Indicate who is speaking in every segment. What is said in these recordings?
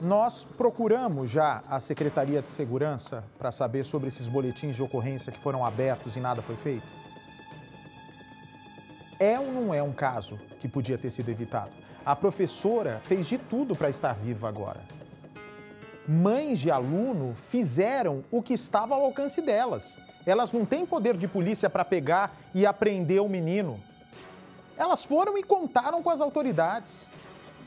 Speaker 1: Nós procuramos já a Secretaria de Segurança para saber sobre esses boletins de ocorrência que foram abertos e nada foi feito? É ou não é um caso que podia ter sido evitado? A professora fez de tudo para estar viva agora. Mães de aluno fizeram o que estava ao alcance delas. Elas não têm poder de polícia para pegar e apreender o menino. Elas foram e contaram com as autoridades.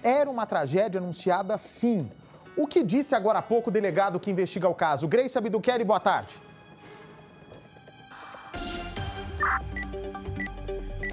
Speaker 1: Era uma tragédia anunciada sim. O que disse agora há pouco o delegado que investiga o caso? Grace Abduqueri, boa tarde.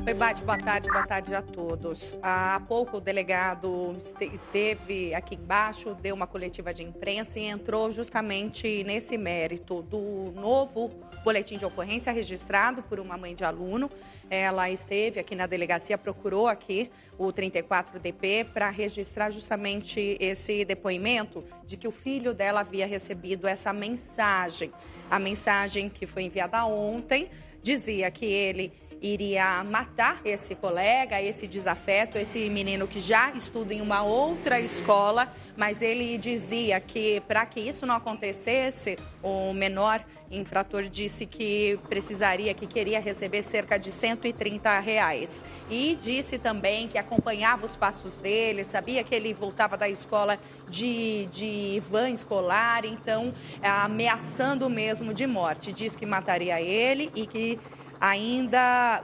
Speaker 2: Oi, Bate, boa tarde a todos. Há pouco o delegado esteve aqui embaixo, deu uma coletiva de imprensa e entrou justamente nesse mérito do novo boletim de ocorrência registrado por uma mãe de aluno. Ela esteve aqui na delegacia, procurou aqui o 34DP para registrar justamente esse depoimento de que o filho dela havia recebido essa mensagem. A mensagem que foi enviada ontem dizia que ele iria matar esse colega, esse desafeto, esse menino que já estuda em uma outra escola, mas ele dizia que para que isso não acontecesse, o menor infrator disse que precisaria, que queria receber cerca de R$130. E disse também que acompanhava os passos dele, sabia que ele voltava da escola de van escolar, então ameaçando mesmo de morte. Diz que mataria ele e que ainda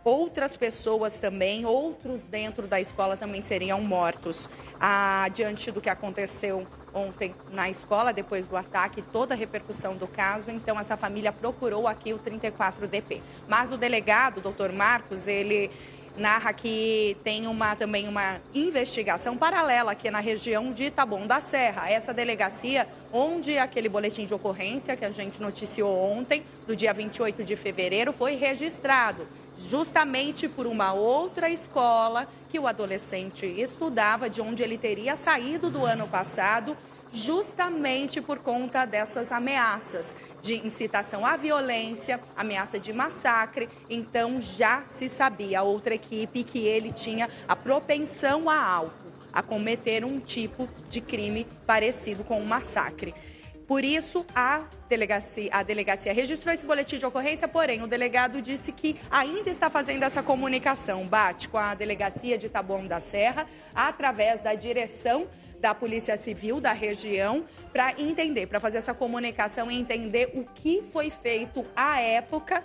Speaker 2: outras pessoas também, outros dentro da escola também seriam mortos. Diante do que aconteceu ontem na escola, depois do ataque, toda a repercussão do caso, então essa família procurou aqui o 34DP. Mas o delegado, o doutor Marcos, ele narra que tem também uma investigação paralela aqui na região de Taboão da Serra. Essa delegacia, onde aquele boletim de ocorrência que a gente noticiou ontem, do dia 28 de fevereiro, foi registrado justamente por uma outra escola que o adolescente estudava, de onde ele teria saído do ano passado, justamente por conta dessas ameaças de incitação à violência, ameaça de massacre. Então já se sabia, a outra equipe, que ele tinha a propensão a cometer um tipo de crime parecido com um massacre. Por isso, a delegacia registrou esse boletim de ocorrência, porém, o delegado disse que ainda está fazendo essa comunicação, Bate, com a delegacia de Taboão da Serra, através da direção da Polícia Civil da região, para entender, para fazer essa comunicação e entender o que foi feito à época,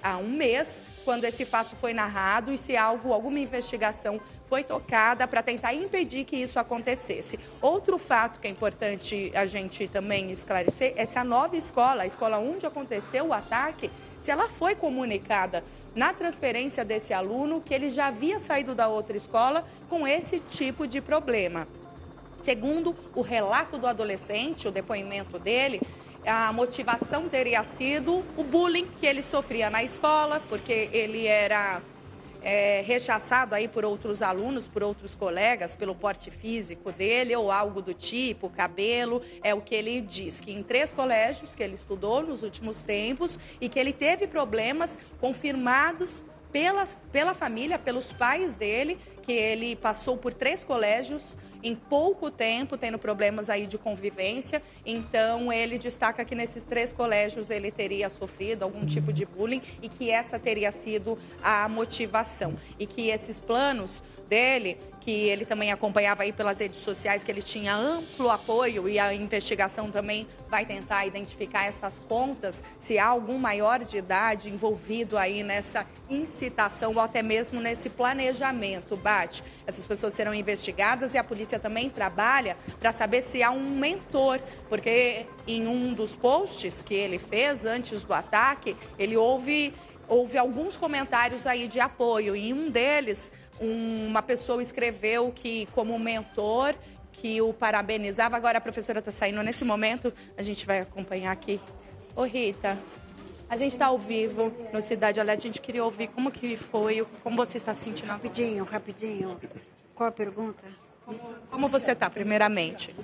Speaker 2: há um mês, quando esse fato foi narrado, e se alguma investigação foi tocada para tentar impedir que isso acontecesse. Outro fato que é importante a gente também esclarecer é se a nova escola, a escola onde aconteceu o ataque, se ela foi comunicada na transferência desse aluno que ele já havia saído da outra escola com esse tipo de problema. Segundo o relato do adolescente, o depoimento dele, a motivação teria sido o bullying que ele sofria na escola, porque ele era rechaçado aí por outros alunos, por outros colegas, pelo porte físico dele ou algo do tipo, cabelo. É o que ele diz, que em 3 colégios que ele estudou nos últimos tempos e que ele teve problemas confirmados pela família, pelos pais dele, que ele passou por 3 colégios em pouco tempo, tendo problemas aí de convivência. Então, ele destaca que nesses 3 colégios ele teria sofrido algum tipo de bullying e que essa teria sido a motivação. E que esses planos dele, que ele também acompanhava aí pelas redes sociais, que ele tinha amplo apoio, e a investigação também vai tentar identificar essas contas, se há algum maior de idade envolvido aí nessa incitação ou até mesmo nesse planejamento, Bate. Essas pessoas serão investigadas e a polícia também trabalha para saber se há um mentor, porque em um dos posts que ele fez antes do ataque, ele houve alguns comentários aí de apoio, e em um deles uma pessoa escreveu que, como mentor, que o parabenizava. Agora a professora está saindo nesse momento, a gente vai acompanhar aqui. Ô Rita, a gente está ao vivo no Cidade Alerta, a gente queria ouvir como que foi, como você está se sentindo.
Speaker 3: Rapidinho. Qual a pergunta?
Speaker 2: Como você está, primeiramente?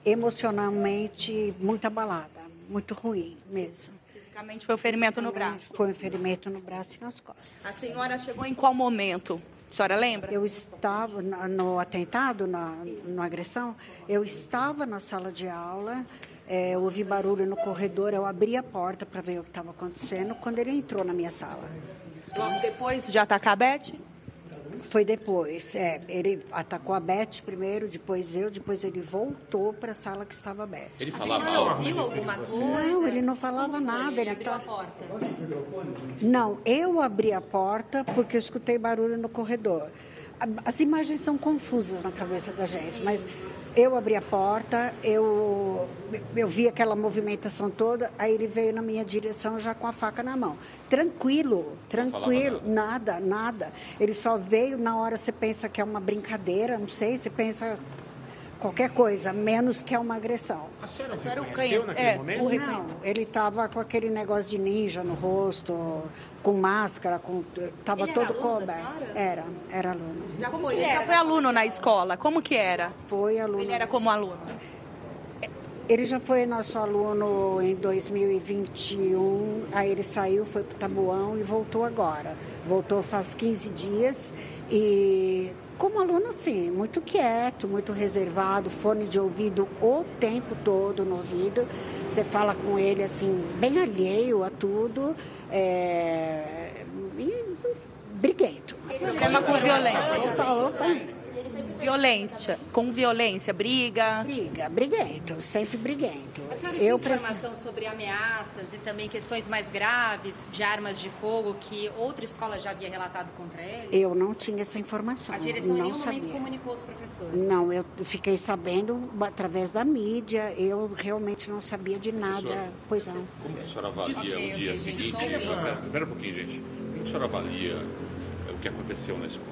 Speaker 3: Emocionalmente muito abalada, muito ruim mesmo.
Speaker 2: Fisicamente foi um ferimento no braço?
Speaker 3: Foi um ferimento no braço e nas costas.
Speaker 2: A senhora chegou em qual momento A senhora lembra?
Speaker 3: Eu estava no atentado, na agressão, eu estava na sala de aula, eu ouvi barulho no corredor, eu abri a porta para ver o que estava acontecendo quando ele entrou na minha sala.
Speaker 2: Logo depois de atacar a Beth?
Speaker 3: Foi depois, ele atacou a Beth primeiro, depois eu, depois ele voltou para a sala que estava a Beth.
Speaker 4: Ele falava mal?
Speaker 5: Ouviu alguma coisa?
Speaker 3: Não, ele não falava nada.
Speaker 5: Ele abriu a porta?
Speaker 3: Não, eu abri a porta porque eu escutei barulho no corredor. As imagens são confusas na cabeça da gente, mas eu abri a porta, eu vi aquela movimentação toda, aí ele veio na minha direção já com a faca na mão. Tranquilo, nada. Ele só veio, na hora você pensa que é uma brincadeira, não sei, você pensa qualquer coisa, menos que é uma agressão.
Speaker 6: A senhora
Speaker 2: o
Speaker 6: reconheceu naquele momento?
Speaker 3: Não, ele estava com aquele negócio de ninja no rosto, com máscara, estava
Speaker 5: Ele
Speaker 3: todo
Speaker 5: era aluno da
Speaker 3: coberto.
Speaker 5: senhora?
Speaker 3: Era aluno.
Speaker 2: Ele já foi aluno na escola. Como que era?
Speaker 3: Foi aluno.
Speaker 2: Ele era como aluno?
Speaker 3: Ele já foi nosso aluno em 2021, aí ele saiu, foi para o Taboão e voltou agora. Voltou faz 15 dias e como aluno, assim, muito quieto, muito reservado, fone de ouvido o tempo todo no ouvido. Você fala com ele, assim, bem alheio a tudo, e briguento.
Speaker 2: Extrema com violência.
Speaker 3: Opa.
Speaker 2: Com violência, briga.
Speaker 3: Briguento, sempre briguento.
Speaker 5: A senhora tinha informação sobre ameaças e também questões mais graves de armas de fogo que outra escola já havia relatado contra ele?
Speaker 3: Eu não tinha essa informação,
Speaker 5: A direção
Speaker 3: não
Speaker 5: em nenhum
Speaker 3: sabia.
Speaker 5: momento comunicou aos professores?
Speaker 3: Não, eu fiquei sabendo através da mídia, eu realmente não sabia de nada.
Speaker 4: Professora,
Speaker 3: Pois não.
Speaker 4: Como que a senhora avalia o dia seguinte? Espera um pouquinho, gente. Como a senhora avalia o que aconteceu na escola?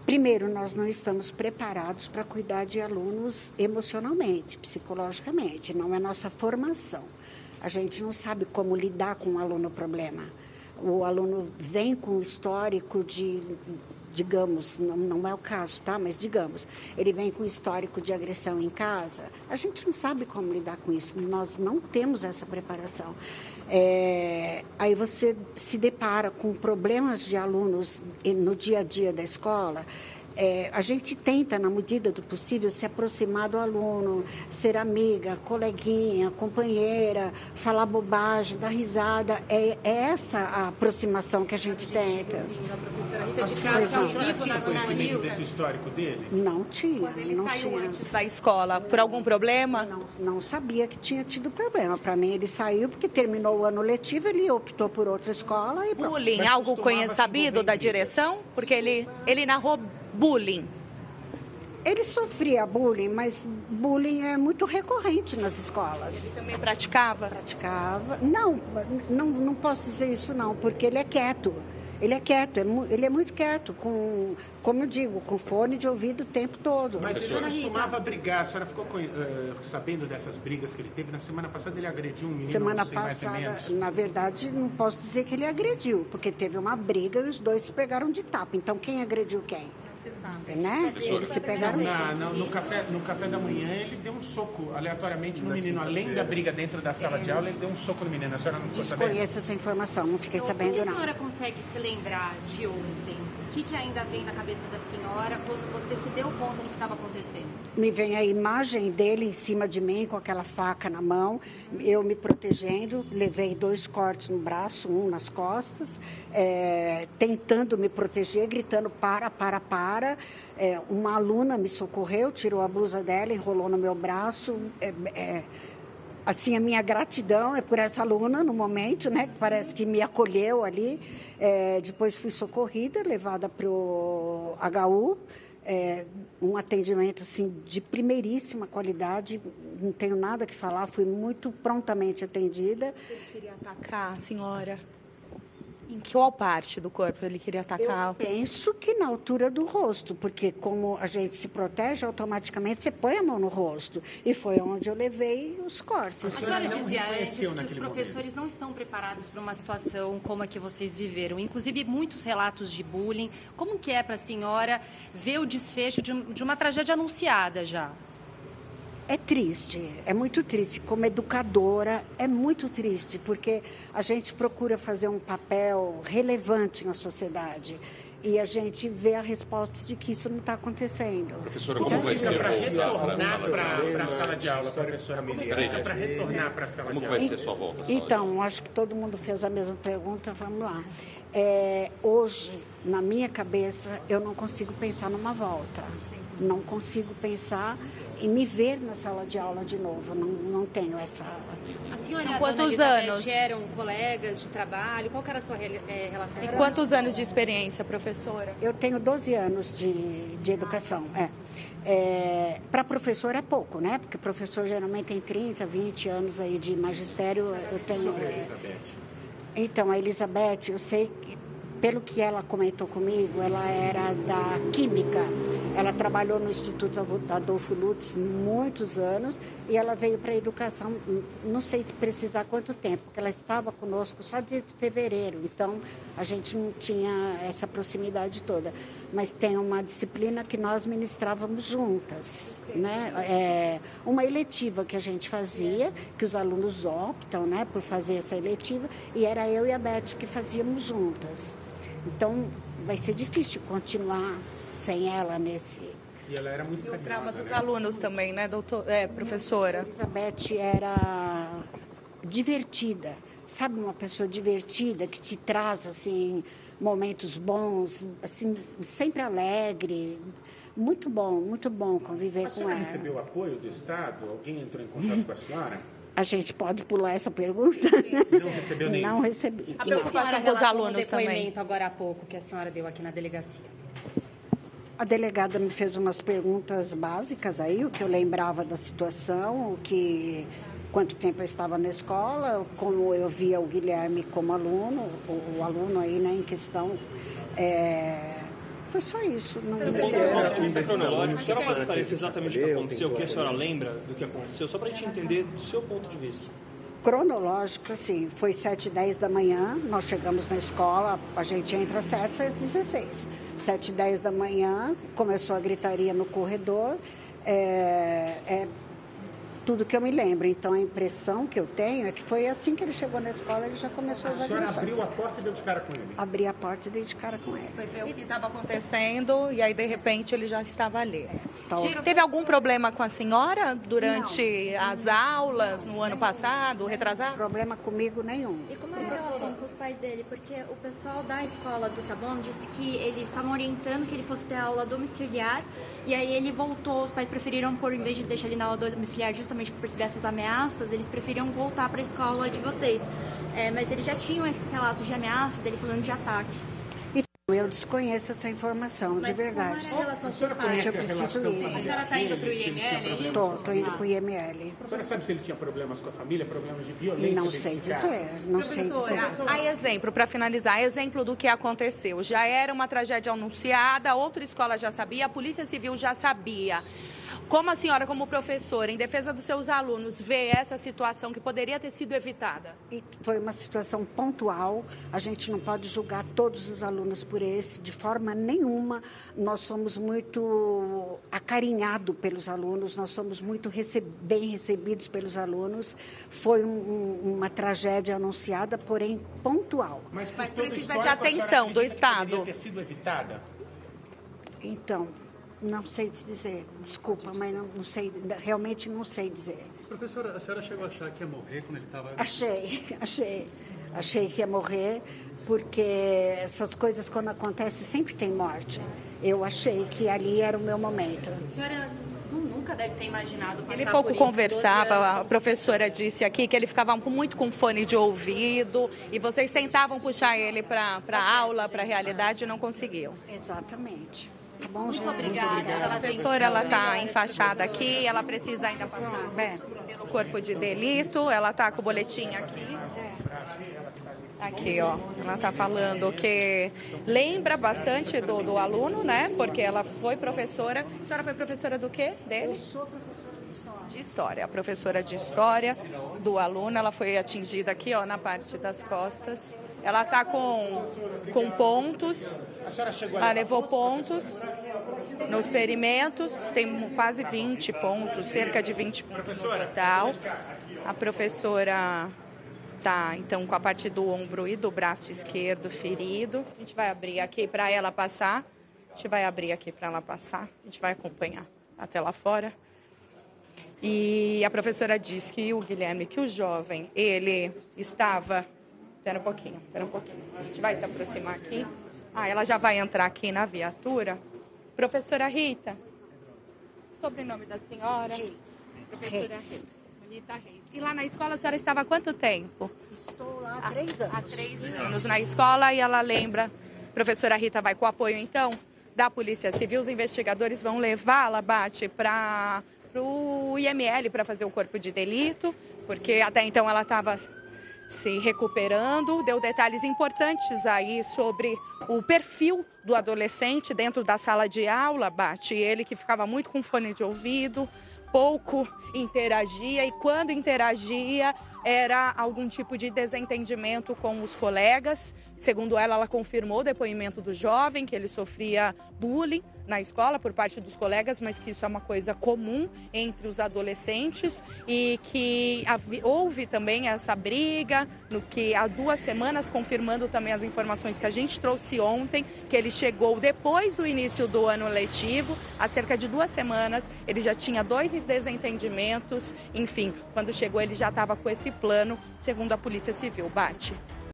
Speaker 3: Primeiro, nós não estamos preparados para cuidar de alunos emocionalmente, psicologicamente, não é nossa formação. A gente não sabe como lidar com um aluno problema. O aluno vem com histórico de, digamos, não é o caso, tá? Mas digamos, ele vem com histórico de agressão em casa, a gente não sabe como lidar com isso, nós não temos essa preparação. Aí você se depara com problemas de alunos no dia a dia da escola. A gente tenta, na medida do possível, se aproximar do aluno, ser amiga, coleguinha, companheira, falar bobagem, dar risada. É essa a aproximação que a gente tenta.
Speaker 5: A professora Rita de Castro, ao vivo na Dona
Speaker 6: Conhecimento
Speaker 5: Nilda.
Speaker 6: desse histórico dele?
Speaker 3: Não tinha,
Speaker 5: Quando ele
Speaker 3: não
Speaker 5: saiu
Speaker 3: tinha.
Speaker 5: antes
Speaker 2: Da escola, por algum problema?
Speaker 3: Não sabia que tinha tido problema. Para mim, ele saiu porque terminou o ano letivo, ele optou por outra escola e pronto.
Speaker 2: Bullying,
Speaker 6: Mas
Speaker 2: algo
Speaker 6: costumava se
Speaker 2: sabido
Speaker 6: envolver
Speaker 2: da
Speaker 6: em
Speaker 2: direção? Porque ele narrou bullying.
Speaker 3: Ele sofria bullying, mas bullying é muito recorrente nas escolas.
Speaker 2: Também praticava?
Speaker 3: Praticava. Não posso dizer isso não, porque ele é quieto. Ele é quieto, ele é muito quieto, como eu digo, com fone de ouvido o tempo todo.
Speaker 6: Mas ele costumava brigar, a senhora ficou sabendo dessas brigas que ele teve? Na semana passada ele agrediu um menino,
Speaker 3: Semana
Speaker 6: não sei, mais ou
Speaker 3: passada,
Speaker 6: menos.
Speaker 3: na verdade, não posso dizer que ele agrediu, porque teve uma briga e os dois se pegaram de tapa. Então, quem agrediu quem?
Speaker 5: Você sabe.
Speaker 3: Né? Eles se pegaram.
Speaker 6: No café da manhã ele deu um soco aleatoriamente no menino. Além da briga dentro da sala de aula, ele deu um soco no menino. A senhora não ficou sabendo?
Speaker 3: Desconheço essa informação, não fiquei
Speaker 5: Então,
Speaker 3: sabendo
Speaker 5: o que a
Speaker 3: não.
Speaker 5: senhora consegue se lembrar de ontem? O que ainda vem na cabeça da senhora quando você se deu conta do que estava acontecendo?
Speaker 3: Me vem a imagem dele em cima de mim com aquela faca na mão, eu me protegendo, levei 2 cortes no braço, um nas costas, tentando me proteger, gritando para. Uma aluna me socorreu, tirou a blusa dela, enrolou no meu braço. Assim, a minha gratidão é por essa aluna no momento, né? Que parece que me acolheu ali. Depois fui socorrida, levada para o HU. Um atendimento assim, de primeiríssima qualidade, não tenho nada que falar, fui muito prontamente atendida.
Speaker 2: Ele queria atacar a senhora? Em qual parte do corpo ele queria atacar?
Speaker 3: Eu penso que na altura do rosto, porque como a gente se protege, automaticamente você põe a mão no rosto. E foi onde eu levei os cortes.
Speaker 5: A senhora
Speaker 6: não
Speaker 5: dizia antes
Speaker 6: reconheceu
Speaker 5: que os
Speaker 6: naquele
Speaker 5: professores não estão preparados para uma situação como a que vocês viveram. Inclusive, muitos relatos de bullying. Como que é para a senhora ver o desfecho de uma tragédia anunciada já?
Speaker 3: É triste, é muito triste. Como educadora, é muito triste, porque a gente procura fazer um papel relevante na sociedade. E a gente vê a resposta de que isso não está acontecendo.
Speaker 4: Professora, como vai ser
Speaker 6: Para
Speaker 4: voltar
Speaker 6: retornar para a sala de aula, professora? Para retornar para a sala de aula.
Speaker 4: Como vai ser sua volta à sala de aula?
Speaker 3: Então, acho que todo mundo fez a mesma pergunta, vamos lá. Hoje, na minha cabeça, eu não consigo pensar numa volta. Não consigo pensar em me ver na sala de aula de novo. Não tenho essa...
Speaker 5: A senhora
Speaker 2: São
Speaker 5: e a
Speaker 2: quantos
Speaker 5: dona Elizabeth
Speaker 2: anos?
Speaker 5: eram colegas de trabalho? Qual que era a sua relação?
Speaker 2: E quantos anos de experiência, professora?
Speaker 3: Eu tenho 12 anos de educação. Para professor é pouco, né? Porque professor geralmente tem 30, 20 anos aí de magistério. Eu tenho... Então, a Elizabeth, eu sei que, pelo que ela comentou comigo, ela era da Química. Ela trabalhou no Instituto Adolfo Lutz muitos anos e ela veio para a educação, não sei precisar quanto tempo, porque ela estava conosco só desde fevereiro, então a gente não tinha essa proximidade toda. Mas tem uma disciplina que nós ministrávamos juntas, né? Uma eletiva que a gente fazia, que os alunos optam, né, por fazer essa eletiva, e era eu e a Beth que fazíamos juntas. Então, vai ser difícil continuar sem ela nesse...
Speaker 6: E ela era muito carinhosa,
Speaker 2: O trauma dos
Speaker 6: né?
Speaker 2: alunos também, né, professora?
Speaker 3: A Elizabeth era divertida, sabe, uma pessoa divertida que te traz, assim, momentos bons, assim, sempre alegre. Muito bom conviver com
Speaker 6: senhora
Speaker 3: ela.
Speaker 6: recebeu apoio do Estado? Alguém entrou em contato com a senhora?
Speaker 3: A gente pode pular essa pergunta?
Speaker 6: Não recebeu nenhum?
Speaker 3: Não recebi.
Speaker 2: A
Speaker 3: Não.
Speaker 2: preocupação com os alunos também.
Speaker 5: depoimento agora há pouco que a senhora deu aqui na delegacia.
Speaker 3: A delegada me fez umas perguntas básicas aí, o que eu lembrava da situação, quanto tempo eu estava na escola, como eu via o Guilherme como aluno, o aluno aí, né, em questão. Foi só isso. Não
Speaker 7: cronológico, a senhora pode esclarecer exatamente o que aconteceu, o que a senhora lembra do que aconteceu, só para a gente entender do seu ponto de vista.
Speaker 3: Cronológico, assim, foi 7h10 da manhã, nós chegamos na escola, a gente entra às 7h, às 16h. 7h10 da manhã, começou a gritaria no corredor, tudo que eu me lembro. Então, a impressão que eu tenho é que foi assim que ele chegou na escola, ele já começou as agressões.
Speaker 6: A senhora abriu a porta e deu de cara com ele?
Speaker 3: Abri a porta e dei de cara com ele.
Speaker 2: Foi ver o que estava acontecendo e aí, de repente, ele já estava ali.
Speaker 3: Então,
Speaker 2: Teve algum problema com a senhora durante as aulas no ano passado, retrasado?
Speaker 3: problema comigo nenhum.
Speaker 8: E como é a relação com os pais dele? Porque o pessoal da escola do Taboão disse que eles estavam orientando que ele fosse ter aula domiciliar e aí ele voltou, os pais preferiram, em vez de deixar ele na aula domiciliar justamente por perceber essas ameaças, eles preferiram voltar para a escola de vocês. Mas eles já tinham esses relatos de ameaça dele falando de ataque.
Speaker 3: Eu desconheço essa informação, de verdade.
Speaker 8: Como era a relação com o pai?
Speaker 3: Gente, eu preciso ir.
Speaker 5: A senhora está indo para o IML?
Speaker 3: Tô indo para o IML.
Speaker 6: A senhora sabe se ele tinha problemas com a família, problemas de violência?
Speaker 3: Não sei dizer, não sei dizer.
Speaker 2: Aí, exemplo, para finalizar, exemplo do que aconteceu. Já era uma tragédia anunciada, outra escola já sabia, a Polícia Civil já sabia. Como a senhora, como professora, em defesa dos seus alunos, vê essa situação que poderia ter sido evitada?
Speaker 3: E foi uma situação pontual, a gente não pode julgar todos os alunos por esse, de forma nenhuma. Nós somos muito acarinhados pelos alunos, nós somos muito bem recebidos pelos alunos. Foi uma tragédia anunciada, porém pontual.
Speaker 6: Mas
Speaker 2: precisa de atenção do Estado.
Speaker 6: Poderia ter sido evitada?
Speaker 3: Então, não sei te dizer, desculpa, mas não sei, realmente não sei dizer.
Speaker 7: Professora, a senhora chegou a achar que ia morrer quando ele estava...
Speaker 3: Achei que ia morrer, porque essas coisas, quando acontecem, sempre tem morte. Eu achei que ali era o meu momento.
Speaker 5: A senhora nunca deve ter imaginado passar
Speaker 2: Ele pouco
Speaker 5: por isso,
Speaker 2: conversava, a professora disse aqui que ele ficava muito com fone de ouvido e vocês tentavam puxar ele para a aula, para a realidade e não conseguiam.
Speaker 3: Exatamente. Tá bom,
Speaker 5: Muito
Speaker 3: gente?
Speaker 5: obrigada.
Speaker 2: A professora, ela está enfaixada aqui, ela precisa ainda passar pelo corpo de delito, ela está com o boletim aqui. Aqui, ó, ela está falando que lembra bastante do aluno, né? Porque ela foi professora. A senhora foi professora do quê dele?
Speaker 3: Eu sou professora de história.
Speaker 2: De história. A professora de história do aluno, ela foi atingida aqui, ó, na parte das costas. Ela está com pontos, ela levou pontos nos ferimentos, tem quase 20 pontos, cerca de 20 pontos no total. A professora está, então, com a parte do ombro e do braço esquerdo ferido. A gente vai abrir aqui para ela passar. A gente vai abrir aqui para ela passar. A gente vai acompanhar até lá fora. E a professora diz que o Guilherme, que o jovem, ele estava... Espera um pouquinho. A gente vai se aproximar aqui. Ela já vai entrar aqui na viatura. Professora Rita, sobrenome da senhora?
Speaker 3: Reis.
Speaker 2: Professora Reis. Rita Reis. E lá na escola a senhora estava há quanto tempo?
Speaker 3: Estou lá há 3 anos.
Speaker 2: Há 3 anos na escola e ela lembra. Professora Rita vai com o apoio, então, da Polícia Civil. Os investigadores vão levá-la, Bate, para o IML para fazer o corpo de delito, porque até então ela estava se recuperando. Deu detalhes importantes aí sobre o perfil do adolescente dentro da sala de aula, Bate. Ele que ficava muito com fone de ouvido, pouco interagia, e quando interagia era algum tipo de desentendimento com os colegas. Segundo ela confirmou o depoimento do jovem, que ele sofria bullying na escola por parte dos colegas, mas que isso é uma coisa comum entre os adolescentes e que houve também essa briga, no que há 2 semanas, confirmando também as informações que a gente trouxe ontem, que ele chegou depois do início do ano letivo, há cerca de 2 semanas, ele já tinha 2 desentendimentos, enfim, quando chegou ele já estava com esse plano, segundo a Polícia Civil. Bate.